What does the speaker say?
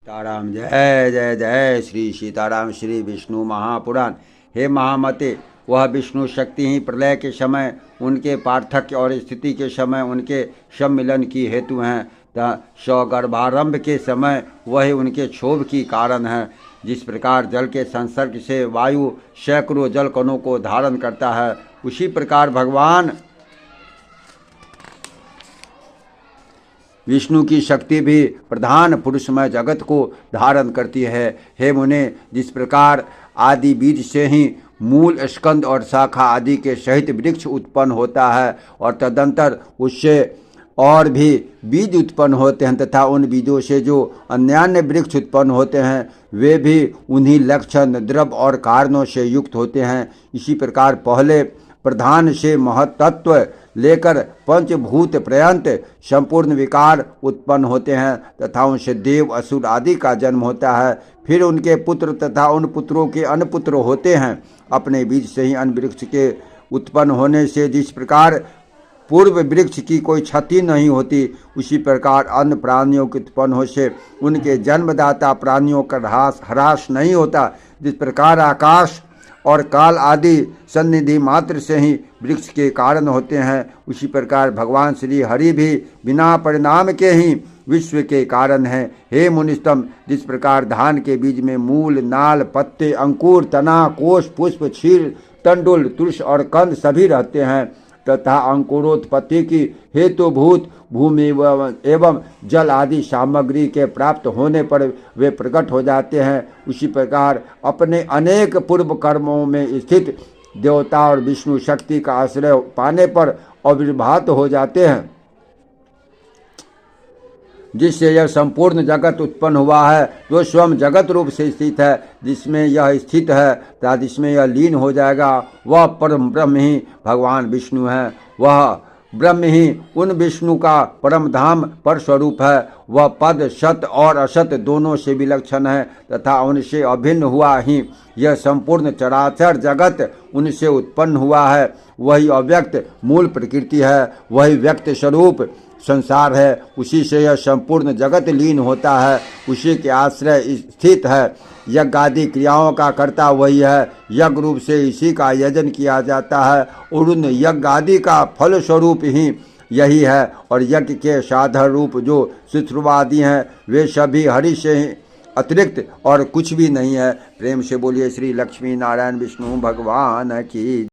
सीताराम जय जय जय श्री सीताराम। श्री विष्णु महापुराण। हे महामते, वह विष्णु शक्ति ही प्रलय के समय उनके पार्थक्य और स्थिति के समय उनके सम्मिलन की हेतु हैं तथा स्वगर्भारंभ के समय वही उनके क्षोभ की कारण है। जिस प्रकार जल के संसर्ग से वायु सैकड़ों जल कणों को धारण करता है, उसी प्रकार भगवान विष्णु की शक्ति भी प्रधान पुरुषमय जगत को धारण करती है। हे मुने, जिस प्रकार आदि बीज से ही मूल, स्कंद और शाखा आदि के सहित वृक्ष उत्पन्न होता है और तदंतर उससे और भी बीज उत्पन्न होते हैं तथा उन बीजों से जो अन्यान्य वृक्ष उत्पन्न होते हैं वे भी उन्हीं लक्षण, द्रव्य और कारणों से युक्त होते हैं। इसी प्रकार पहले प्रधान से महत्त्व लेकर पंचभूत पर्यंत संपूर्ण विकार उत्पन्न होते हैं तथा उनसे देव, असुर आदि का जन्म होता है। फिर उनके पुत्र तथा उन पुत्रों के अनपुत्र होते हैं। अपने बीज से ही अन्य वृक्ष के उत्पन्न होने से जिस प्रकार पूर्व वृक्ष की कोई क्षति नहीं होती, उसी प्रकार अन्य प्राणियों के उत्पन्न हो से उनके जन्मदाता प्राणियों का ह्रास नहीं होता। जिस प्रकार आकाश और काल आदि सन्निधि मात्र से ही वृक्ष के कारण होते हैं, उसी प्रकार भगवान श्री हरि भी बिना परिणाम के ही विश्व के कारण हैं। हे मुनिस्तम, जिस प्रकार धान के बीज में मूल, नाल, पत्ते, अंकुर, तना, कोष, पुष्प, क्षीर, तंडुल, तुलस और कंद सभी रहते हैं तथा अंकुरोत्पत्ति की हेतुभूत भूमि एवं जल आदि सामग्री के प्राप्त होने पर वे प्रकट हो जाते हैं, उसी प्रकार अपने अनेक पूर्व कर्मों में स्थित देवता और विष्णु शक्ति का आश्रय पाने पर आविर्भात हो जाते हैं, जिससे यह संपूर्ण जगत उत्पन्न हुआ है, जो स्वयं जगत रूप से स्थित है, जिसमें यह स्थित है तथा जिसमें यह लीन हो जाएगा, वह परम ब्रह्म ही भगवान विष्णु है। वह ब्रह्म ही उन विष्णु का परम धाम पर स्वरूप है। वह पद सत और असत दोनों से विलक्षण है तथा उनसे अभिन्न हुआ ही यह संपूर्ण चराचर जगत उनसे उत्पन्न हुआ है। वही अव्यक्त मूल प्रकृति है, वही व्यक्त स्वरूप संसार है, उसी से यह संपूर्ण जगत लीन होता है, उसी के आश्रय स्थित है। यज्ञ आदि क्रियाओं का कर्ता वही है, यज्ञ रूप से इसी का यजन किया जाता है और उन यज्ञ आदि का फल स्वरूप ही यही है। और यज्ञ के साधन रूप जो शुश्रूषादि हैं वे सभी हरि से ही अतिरिक्त और कुछ भी नहीं है। प्रेम से बोलिए श्री लक्ष्मी नारायण विष्णु भगवान की।